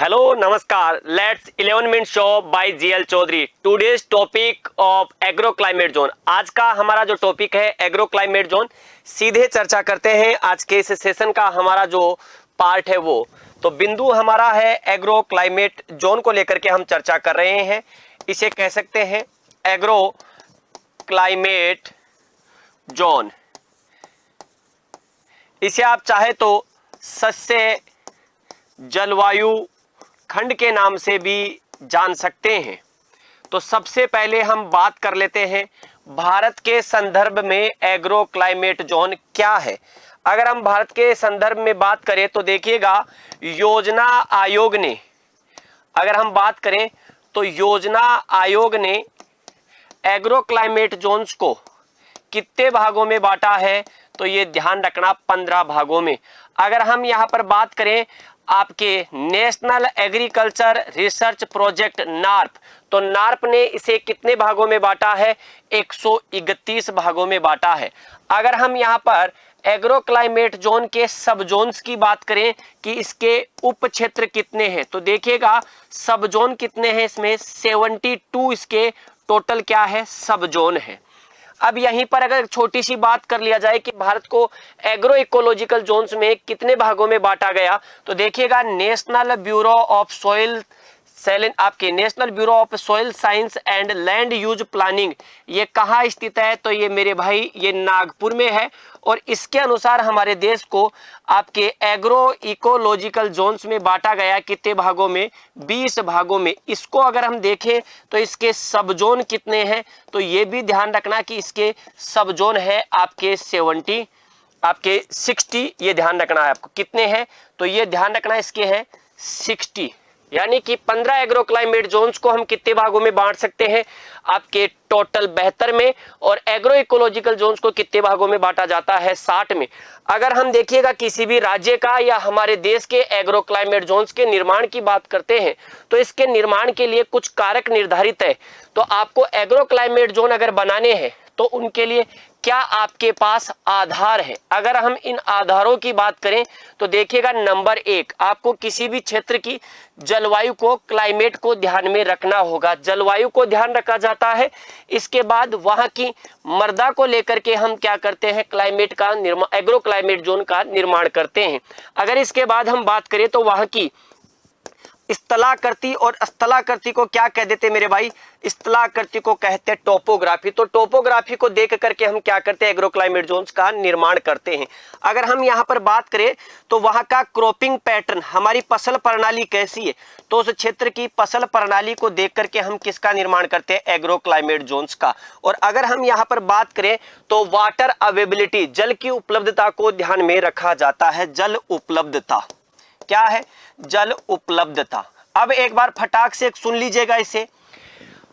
Hello नमस्कार। Let's 11 minute show by G L Chaudhary. Today's topic of agro climate zone. आज का हमारा जो टॉपिक है एग्रो क्लाइमेट जोन, सीधे चर्चा करते हैं आज के इस सेशन का। हमारा जो पार्ट है वो तो बिंदु हमारा है एग्रो क्लाइमेट जोन को लेकर के हम चर्चा कर रहे हैं। इसे कह सकते हैं एग्रो क्लाइमेट जोन। इसे आप चाहे तो सस्य जलवायु खंड के नाम से भी जान सकते हैं। तो सबसे पहले हम बात कर लेते हैं भारत के संदर्भ में एग्रो क्लाइमेट जोन क्या है। अगर हम भारत के संदर्भ में बात करें तो देखिएगा, योजना आयोग ने, अगर हम बात करें तो योजना आयोग ने एग्रो क्लाइमेट जोन्स को कितने भागों में बांटा है, तो ये ध्यान रखना 15 भागों में। अगर हम यहाँ पर बात करें आपके नेशनल एग्रीकल्चर रिसर्च प्रोजेक्ट नार्प, तो नार्प ने इसे कितने भागों में बांटा है, 131 भागों में बांटा है। अगर हम यहाँ पर एग्रो क्लाइमेट जोन के सब जोन्स की बात करें कि इसके उप क्षेत्र कितने हैं, तो देखिएगा सब जोन कितने हैं, इसमें 72 इसके टोटल क्या है, सब जोन है। अब यहीं पर अगर छोटी सी बात कर लिया जाए कि भारत को एग्रो इकोलॉजिकल जोन्स में कितने भागों में बांटा गया, तो देखिएगा नेशनल ब्यूरो ऑफ सॉइल आपके national bureau of soil science and land use planning, ये कहाँ स्थित है, तो ये मेरे भाई ये नागपुर में है। और इसके अनुसार हमारे देश को आपके एग्रो इकोलॉजिकल जोन्स में बांटा गया कितने भागों में, 20 भागों में। इसको अगर हम देखें तो इसके सब जोन कितने हैं, तो ये भी ध्यान रखना कि इसके सब जोन है आपके 60, ये ध्यान रखना है आपको कितने हैं, तो ये ध्यान रखना इसके हैं 60। यानी कि 15 एग्रो क्लाइमेट जोन्स को हम कितने भागों में बांट सकते हैं, आपके टोटल 72 में। और एग्रो इकोलॉजिकल जोन्स को कितने भागों में बांटा जाता है, 60 में। अगर हम देखिएगा किसी भी राज्य का या हमारे देश के एग्रो क्लाइमेट जोन्स के निर्माण की बात करते हैं, तो इसके निर्माण के लिए कुछ कारक निर्धारित है। तो आपको एग्रो क्लाइमेट जोन अगर बनाने हैं तो उनके लिए क्या आपके पास आधार है। अगर हम इन आधारों की बात करें तो देखिएगा, नंबर 1, आपको किसी भी क्षेत्र की जलवायु को, क्लाइमेट को ध्यान में रखना होगा। जलवायु को ध्यान रखा जाता है। इसके बाद वहां की मृदा को लेकर के हम क्या करते हैं, क्लाइमेट का निर्माण, एग्रो क्लाइमेट जोन का निर्माण करते हैं। अगर इसके बाद हम बात करें तो वहां की स्थलाकृति, और स्थलाकृति को क्या कह देते मेरे भाई, स्थलाकृति को कहते हैं टोपोग्राफी। तो टोपोग्राफी को देख करके हम क्या करते हैं, एग्रो क्लाइमेट जोन्स का निर्माण करते हैं। अगर हम यहाँ पर बात करें तो वहाँ का क्रॉपिंग पैटर्न, हमारी फसल प्रणाली कैसी है, तो उस क्षेत्र की फसल प्रणाली को देख करके हम किसका निर्माण करते हैं, एग्रो क्लाइमेट जोन्स का। और अगर हम यहाँ पर बात करें तो वाटर अवेलेबिलिटी, जल की उपलब्धता को ध्यान में रखा जाता है। जल उपलब्धता क्या है, जल उपलब्धता। अब एक बार फटाक से सुन लीजिएगा इसे।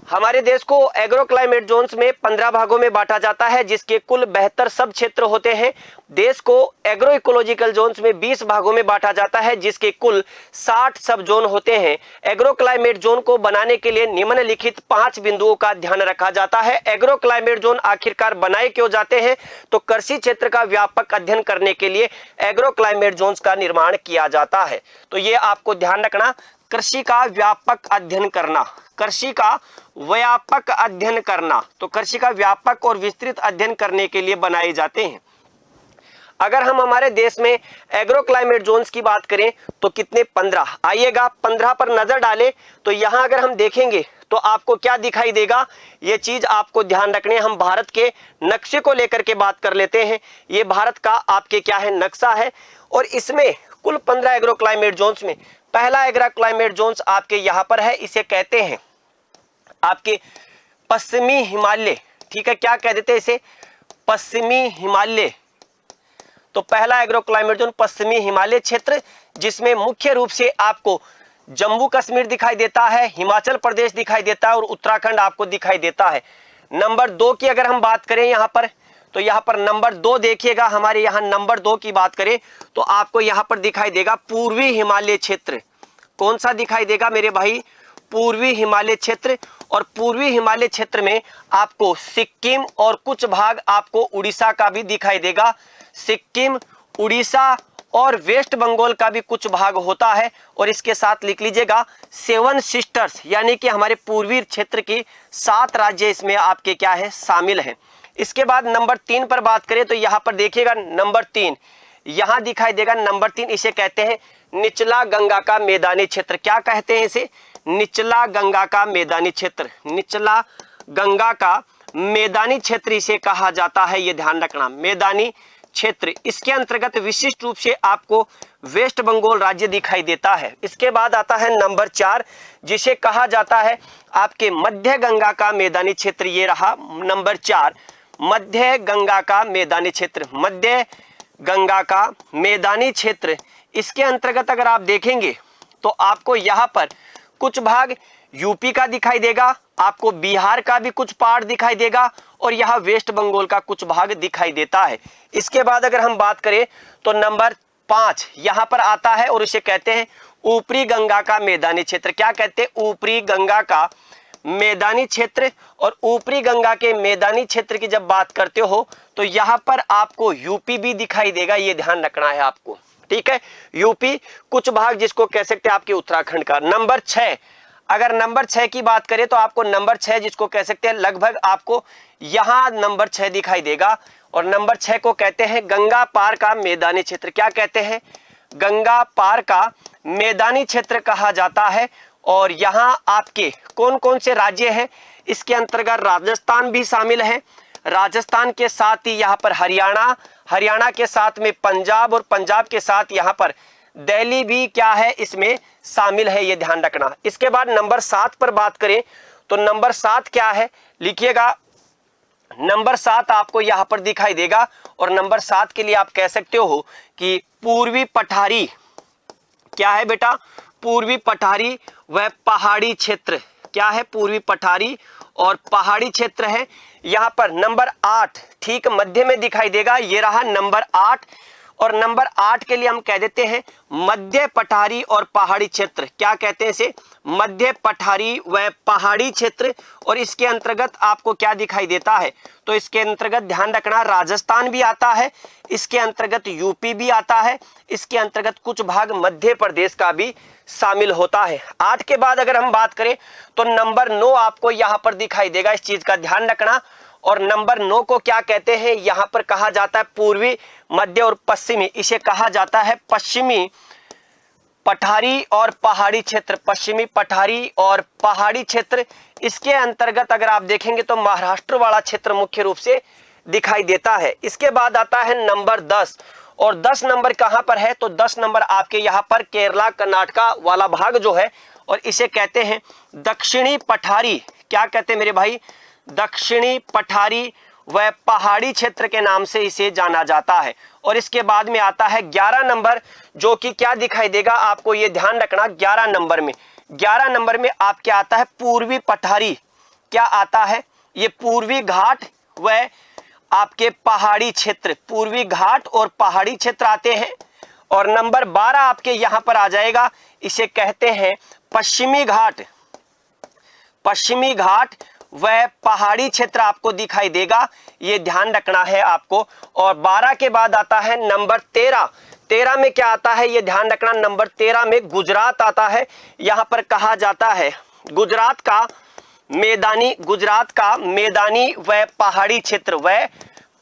हमारे देश को एग्रो क्लाइमेट जोन्स में 15 भागों में बांटा जाता है, जिसके कुल 72 सब क्षेत्र होते हैं। देश को एग्रो इकोलॉजिकल जोन्स में 20 भागों में बांटा जाता है, जिसके कुल 60 सब जोन होते हैं। एग्रो क्लाइमेट जोन को बनाने के लिए निम्नलिखित 5 बिंदुओं का ध्यान रखा जाता है। एग्रो क्लाइमेट जोन आखिरकार बनाए क्यों जाते हैं, तो कृषि क्षेत्र का व्यापक अध्ययन करने के लिए एग्रो क्लाइमेट जोन्स का निर्माण किया जाता है। तो ये आपको ध्यान रखना, कृषि का व्यापक अध्ययन करना, कृषि का व्यापक अध्ययन करना, तो कृषि का व्यापक और विस्तृत अध्ययन करने के लिए बनाए जाते हैं। अगर हम हमारे देश में एग्रो क्लाइमेट जोन्स की बात करें तो कितने, 15। आइएगा 15 पर नजर डालें तो यहां अगर हम देखेंगे तो आपको क्या दिखाई देगा, ये चीज आपको ध्यान रखने। हम भारत के नक्शे को लेकर के बात कर लेते हैं। ये भारत का आपके क्या है, नक्शा है। और इसमें कुल 15 एग्रो क्लाइमेट जोन्स में पहला एग्रो क्लाइमेट जोन्स आपके यहाँ पर है, इसे कहते हैं आपके पश्चिमी हिमालय। ठीक है, क्या कह देते हैं इसे, पश्चिमी हिमालय। तो पहला एग्रो क्लाइमेट जोन पश्चिमी हिमालय क्षेत्र, जिसमें मुख्य रूप से आपको जम्मू कश्मीर दिखाई देता है, हिमाचल प्रदेश दिखाई देता है और उत्तराखंड आपको दिखाई देता है। नंबर 2 की अगर हम बात करें यहाँ पर, तो यहाँ पर नंबर 2 देखिएगा, हमारे यहाँ नंबर 2 की बात करें तो आपको यहाँ पर दिखाई देगा पूर्वी हिमालय क्षेत्र। कौन सा दिखाई देगा मेरे भाई, पूर्वी हिमालय क्षेत्र। और पूर्वी हिमालय क्षेत्र में आपको सिक्किम और कुछ भाग आपको उड़ीसा का भी दिखाई देगा। सिक्किम, उड़ीसा और वेस्ट बंगाल का भी कुछ भाग होता है। और इसके साथ लिख लीजिएगा 7 सिस्टर्स, यानी कि हमारे पूर्वी क्षेत्र की 7 राज्य इसमें आपके क्या है शामिल हैं। इसके बाद नंबर 3 पर बात करें तो यहाँ पर देखिएगा नंबर 3 यहाँ दिखाई देगा। नंबर 3 इसे कहते हैं निचला गंगा का मैदानी क्षेत्र। क्या कहते हैं इसे? निचला गंगा का मैदानी क्षेत्र। निचला गंगा का मैदानी क्षेत्र इसे कहा जाता है, ये ध्यान रखना, मैदानी क्षेत्र। इसके अंतर्गत विशिष्ट रूप से आपको वेस्ट बंगाल राज्य दिखाई देता है। इसके बाद आता है नंबर 4 जिसे कहा जाता है आपके मध्य गंगा का मैदानी क्षेत्र। ये रहा नंबर 4, मध्य गंगा का मैदानी क्षेत्र। मध्य गंगा का मैदानी क्षेत्र, इसके अंतर्गत अगर आप देखेंगे तो आपको यहाँ पर कुछ भाग यूपी का दिखाई देगा, आपको बिहार का भी कुछ पार्ट दिखाई देगा और यहाँ वेस्ट बंगाल का कुछ भाग दिखाई देता है। इसके बाद अगर हम बात करें तो नंबर 5 यहाँ पर आता है और इसे कहते हैं ऊपरी गंगा का मैदानी क्षेत्र। क्या कहते हैं? ऊपरी गंगा का मैदानी क्षेत्र। और ऊपरी गंगा के मैदानी क्षेत्र की जब बात करते हो तो यहाँ पर आपको यूपी भी दिखाई देगा, ये ध्यान रखना है आपको, ठीक है। यूपी कुछ भाग जिसको कह सकते हैं आपके उत्तराखंड का। नंबर 6, अगर नंबर 6 की बात करें तो आपको नंबर 6 जिसको कह सकते हैं लगभग आपको यहाँ नंबर 6 दिखाई देगा और नंबर 6 को कहते हैं गंगा पार का मैदानी क्षेत्र। क्या कहते हैं? गंगा पार का मैदानी क्षेत्र कहा जाता है। और यहाँ आपके कौन कौन से राज्य हैं? इसके अंतर्गत राजस्थान भी शामिल है, राजस्थान के साथ ही यहाँ पर हरियाणा, हरियाणा के साथ में पंजाब और पंजाब के साथ यहाँ पर दिल्ली भी क्या है इसमें शामिल है, ये ध्यान रखना। इसके बाद नंबर 7 पर बात करें तो नंबर 7 क्या है लिखिएगा। नंबर 7 आपको यहाँ पर दिखाई देगा और नंबर 7 के लिए आप कह सकते हो कि पूर्वी पठारी। क्या है बेटा? पूर्वी पठारी व पहाड़ी क्षेत्र। क्या है? पूर्वी पठारी और पहाड़ी क्षेत्र है। यहाँ पर नंबर 8 ठीक मध्य में दिखाई देगा, ये रहा नंबर 8। और नंबर 8 के लिए हम कह देते हैं मध्य पठारी और पहाड़ी क्षेत्र। क्या कहते हैं इसे? मध्य पठारी व पहाड़ी क्षेत्र। और इसके अंतर्गत आपको क्या दिखाई देता है? तो इसके अंतर्गत ध्यान रखना राजस्थान भी आता है, इसके अंतर्गत यूपी भी आता है, इसके अंतर्गत कुछ भाग मध्य प्रदेश का भी शामिल होता है। 8 के बाद अगर हम बात करें तो नंबर 9 आपको यहाँ पर दिखाई देगा, इस चीज का ध्यान रखना। और नंबर 9 को क्या कहते हैं? यहाँ पर कहा जाता है पूर्वी, मध्य और पश्चिमी। इसे कहा जाता है पश्चिमी पठारी और पहाड़ी क्षेत्र। पश्चिमी पठारी और पहाड़ी क्षेत्र। इसके अंतर्गत अगर आप देखेंगे तो महाराष्ट्र वाला क्षेत्र मुख्य रूप से दिखाई देता है। इसके बाद आता है नंबर 10 और 10 नंबर कहां पर है? तो 10 नंबर आपके यहाँ पर केरला कर्नाटका वाला भाग जो है और इसे कहते हैं दक्षिणी पठारी। क्या कहते हैं मेरे भाई? दक्षिणी पठारी व पहाड़ी क्षेत्र के नाम से इसे जाना जाता है। और इसके बाद में आता है 11 नंबर जो कि क्या दिखाई देगा आपको, ये ध्यान रखना। 11 नंबर में, 11 नंबर में आप क्या आता है? पूर्वी पठारी। क्या आता है? ये पूर्वी घाट व आपके पहाड़ी क्षेत्र, पूर्वी घाट और पहाड़ी क्षेत्र आते हैं। और नंबर 12 आपके यहां पर आ जाएगा, इसे कहते हैं पश्चिमी घाट। पश्चिमी घाट व पहाड़ी क्षेत्र आपको दिखाई देगा, ये ध्यान रखना है आपको। और 12 के बाद आता है नंबर 13। 13 में क्या आता है ये ध्यान रखना। नंबर 13 में गुजरात आता है। यहां पर कहा जाता है गुजरात का मैदानी व पहाड़ी क्षेत्र, व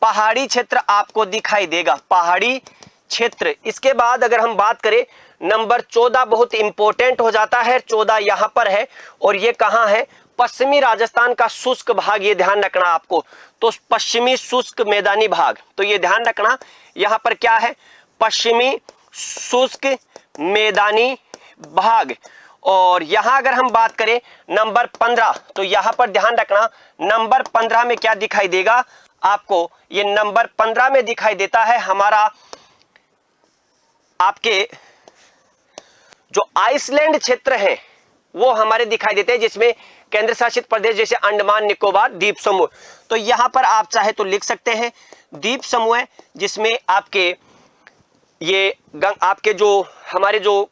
पहाड़ी क्षेत्र आपको दिखाई देगा, पहाड़ी क्षेत्र। इसके बाद अगर हम बात करें नंबर 14 बहुत इंपॉर्टेंट हो जाता है। 14 यहां पर है और ये कहां है? पश्चिमी राजस्थान का शुष्क भाग, ये ध्यान रखना आपको। तो पश्चिमी शुष्क मैदानी भाग, तो ये ध्यान रखना यहां पर क्या है? पश्चिमी शुष्क मैदानी भाग। और यहां अगर हम बात करें नंबर 15 तो यहां पर ध्यान रखना नंबर 15 में क्या दिखाई देगा आपको? ये नंबर 15 में दिखाई देता है हमारा आपके जो आइसलैंड क्षेत्र है वो हमारे दिखाई देते हैं, जिसमें केंद्र शासित प्रदेश जैसे अंडमान निकोबार द्वीप समूह। तो यहां पर आप चाहे तो लिख सकते हैं द्वीप समूह है, जिसमें आपके ये आपके जो हमारे जो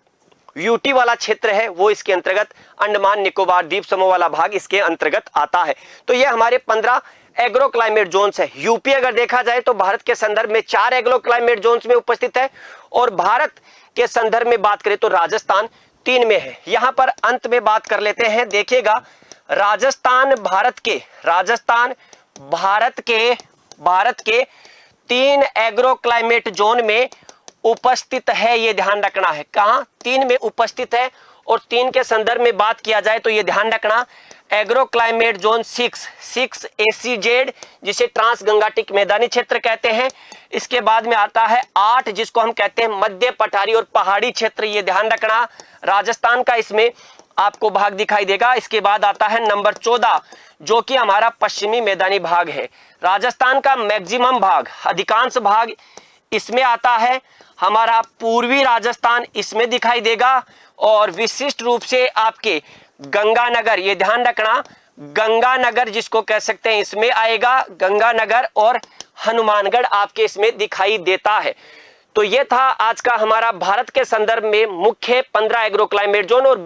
यूटी वाला क्षेत्र है वो इसके अंतर्गत, अंडमान निकोबार द्वीप समूह वाला भाग इसके अंतर्गत आता है। तो ये हमारे 15 एग्रो क्लाइमेट जोन्स है। यूपी अगर देखा जाए तो भारत के संदर्भ में 4 एग्रो क्लाइमेट जोन्स में उपस्थित है और भारत के संदर्भ में बात करें तो राजस्थान 3 में है। यहां पर अंत में बात कर लेते हैं, देखिएगा राजस्थान भारत के 3 एग्रो क्लाइमेट जोन में उपस्थित है, ये ध्यान रखना है। कहां? 3 में उपस्थित है। और 3 के संदर्भ में बात किया जाए तो ये ध्यान रखना, एग्रो क्लाइमेट जोन 6 ACZ जिसे ट्रांस गंगाटिक मैदानी क्षेत्र कहते हैं। इसके बाद में आता है 8 जिसको हम कहते हैं मध्य पठारी और पहाड़ी क्षेत्र, ये ध्यान रखना राजस्थान का इसमें आपको भाग दिखाई देगा। इसके बाद आता है नंबर 14 जो कि हमारा पश्चिमी मैदानी भाग है। राजस्थान का मैक्सिमम भाग, अधिकांश भाग इसमें आता है। हमारा पूर्वी राजस्थान इसमें दिखाई देगा और विशिष्ट रूप से आपके गंगानगर, ये ध्यान रखना गंगानगर जिसको कह सकते हैं इसमें आएगा, गंगानगर और हनुमानगढ़ आपके इसमें दिखाई देता है। तो ये था आज का हमारा भारत के संदर्भ में मुख्य 15 एग्रो क्लाइमेट जोन और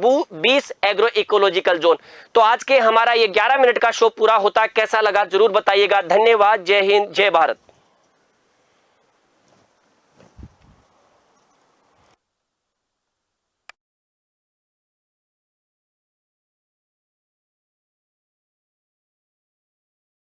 20 एग्रो इकोलॉजिकल जोन। तो आज के हमारा ये 11 मिनट का शो पूरा होता है, कैसा लगा जरूर बताइएगा। धन्यवाद, जय हिंद, जय भारत।